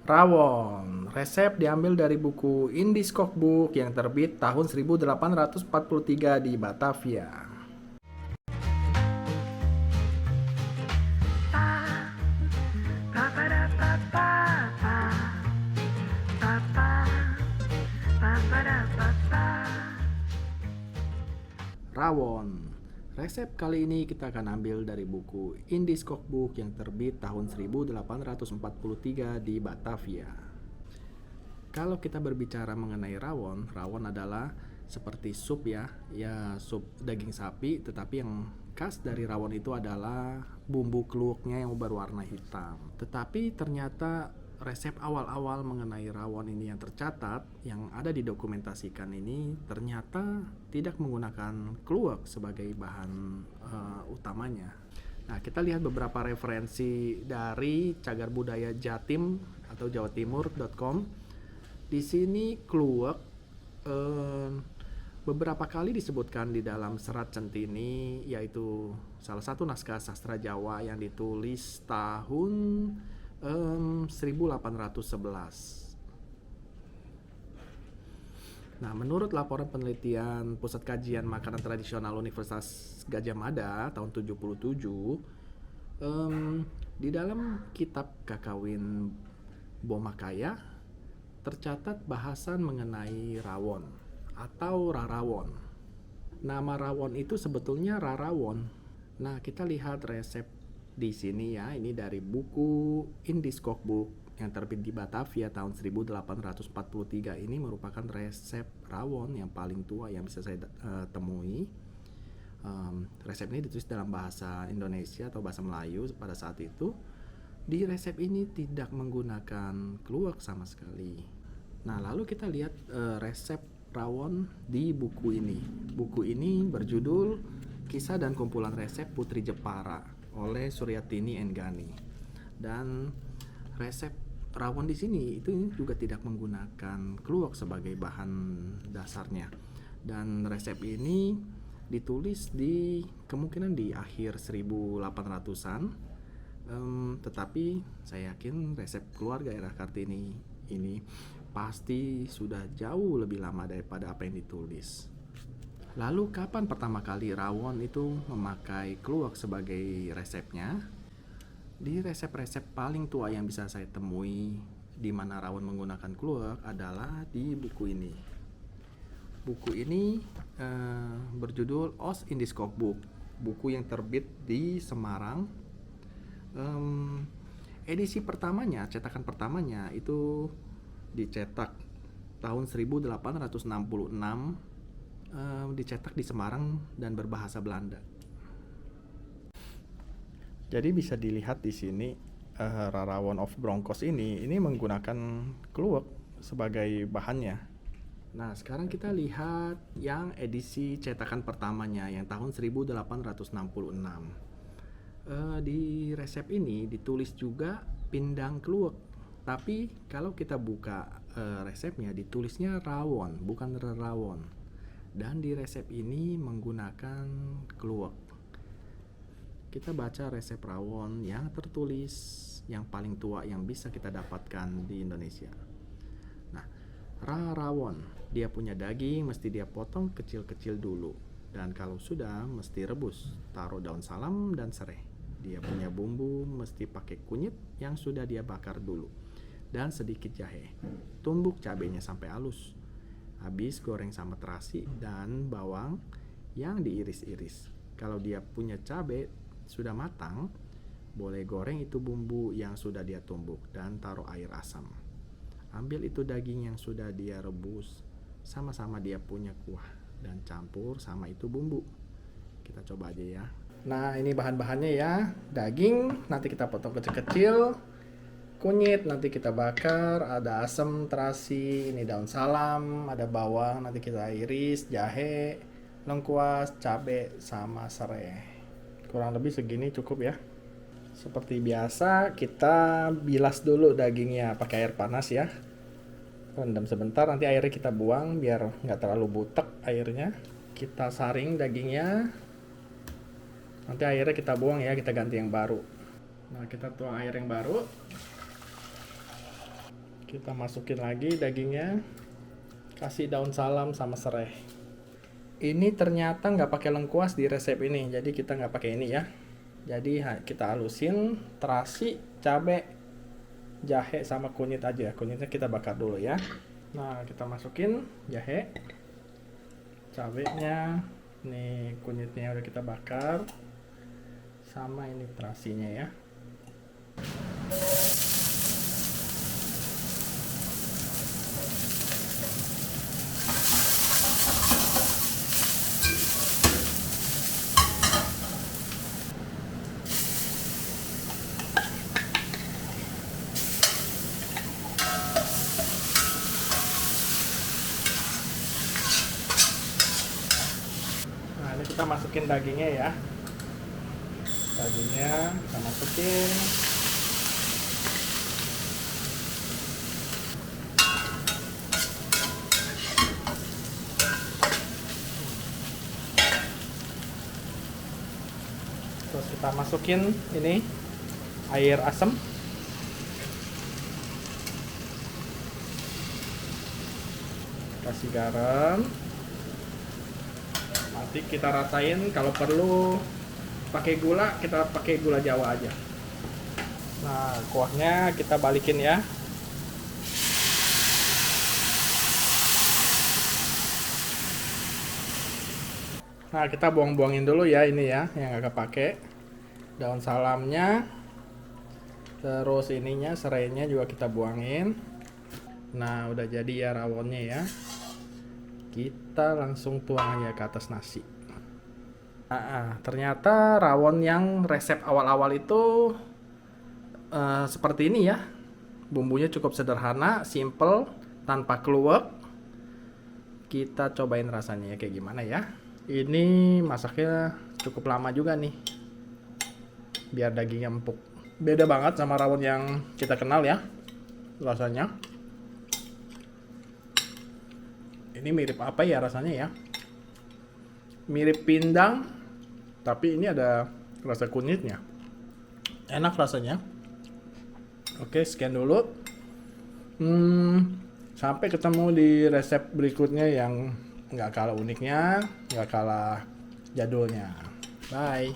Rawon. Resep diambil dari buku Indies Cookbook yang terbit tahun 1843 di Batavia. Rawon. Resep kali ini kita akan ambil dari buku Indies Cookbook yang terbit tahun 1843 di Batavia. Kalau kita berbicara mengenai rawon, rawon adalah seperti sup ya sup daging sapi, tetapi yang khas dari rawon itu adalah bumbu kluweknya yang berwarna hitam. Tetapi ternyata resep awal-awal mengenai rawon ini yang tercatat, yang ada didokumentasikan ini ternyata tidak menggunakan kluwek sebagai bahan utamanya. Nah, kita lihat beberapa referensi dari Cagar Budaya Jatim atau jawatimur.com. Di sini kluwek beberapa kali disebutkan di dalam Serat Centini, yaitu salah satu naskah sastra Jawa yang ditulis tahun 1811. Nah, menurut laporan penelitian Pusat Kajian Makanan Tradisional Universitas Gadjah Mada tahun 77, di dalam kitab Kakawin Bomakaya tercatat bahasan mengenai rawon atau rarawon. Nama rawon itu sebetulnya rarawon. Nah, kita lihat resep di sini ya, ini dari buku Indies Cookbook yang terbit di Batavia tahun 1843. Ini merupakan resep rawon yang paling tua yang bisa saya temui. Resep ini ditulis dalam bahasa Indonesia atau bahasa Melayu pada saat itu. Di resep ini tidak menggunakan kluwek sama sekali. Nah, lalu kita lihat resep rawon di buku ini. Buku ini berjudul Kisah dan Kumpulan Resep Putri Jepara oleh Suryatini Enggani. Dan resep rawon di sini itu juga tidak menggunakan kluwek sebagai bahan dasarnya. Dan resep ini ditulis di kemungkinan di akhir 1800-an. Tetapi saya yakin resep keluarga era Kartini ini pasti sudah jauh lebih lama daripada apa yang ditulis. Lalu kapan pertama kali rawon itu memakai kluwek sebagai resepnya? Di resep-resep paling tua yang bisa saya temui di mana rawon menggunakan kluwek adalah di buku ini. Buku ini berjudul Os Indies Cookbook, buku yang terbit di Semarang. Edisi pertamanya, cetakan pertamanya itu dicetak tahun 1866, dicetak di Semarang dan berbahasa Belanda. Jadi bisa dilihat di sini Rarawon of Broncos ini menggunakan kluwek sebagai bahannya. Nah, sekarang kita lihat yang edisi cetakan pertamanya yang tahun 1866. Di resep ini ditulis juga pindang kluwek. Tapi kalau kita buka resepnya ditulisnya rawon, bukan rerawon. Dan di resep ini menggunakan kluwek. Kita baca resep rawon yang tertulis yang paling tua yang bisa kita dapatkan di Indonesia. Nah, rawon, dia punya daging mesti dia potong kecil-kecil dulu. Dan kalau sudah mesti rebus, taruh daun salam dan serai. Dia punya bumbu mesti pakai kunyit yang sudah dia bakar dulu. Dan sedikit jahe. Tumbuk cabenya sampai halus. Habis goreng sama terasi dan bawang yang diiris-iris. Kalau dia punya cabai sudah matang, boleh goreng itu bumbu yang sudah dia tumbuk dan taruh air asam. Ambil itu daging yang sudah dia rebus, sama-sama dia punya kuah dan campur sama itu bumbu. Kita coba aja ya. Nah, ini bahan-bahannya ya. Daging nanti kita potong kecil-kecil. Kunyit nanti kita bakar, ada asam terasi, ini daun salam, ada bawang nanti kita iris, jahe, lengkuas, cabai sama serai. Kurang lebih segini cukup ya. Seperti biasa kita bilas dulu dagingnya pakai air panas ya. Rendam sebentar, nanti airnya kita buang biar nggak terlalu butek airnya. Kita saring dagingnya. Nanti airnya kita buang ya, kita ganti yang baru. Nah, kita tuang air yang baru. Kita masukin lagi dagingnya, kasih daun salam sama serai. Ini ternyata nggak pakai lengkuas di resep ini, jadi kita nggak pakai ini ya. Jadi kita halusin terasi, cabai, jahe sama kunyit aja. Kunyitnya kita bakar dulu ya. Nah, kita masukin jahe, cabenya, nih kunyitnya udah kita bakar, sama ini terasinya ya. Nah, ini kita masukin dagingnya ya. Dagingnya kita masukin. Terus kita masukin ini air asam. Kasih garam. Nanti kita rasain, kalau perlu pakai gula, kita pakai gula Jawa aja. Nah, kuahnya kita balikin ya. Nah, kita buang-buangin dulu ya ini ya, yang agak pakai. Daun salamnya. Terus ininya, serainya juga kita buangin. Nah, udah jadi ya rawonnya ya. Kita langsung tuang aja ke atas nasi. Ternyata rawon yang resep awal-awal itu seperti ini ya. Bumbunya cukup sederhana, simple, tanpa kluwek. Kita cobain rasanya ya kayak gimana ya. Ini masaknya cukup lama juga nih, biar dagingnya empuk. Beda banget sama rawon yang kita kenal ya rasanya. Ini mirip apa ya rasanya ya? Mirip pindang, tapi ini ada rasa kunyitnya. Enak rasanya. Oke, sekian dulu. Sampai ketemu di resep berikutnya yang nggak kalah uniknya, nggak kalah jadulnya. Bye.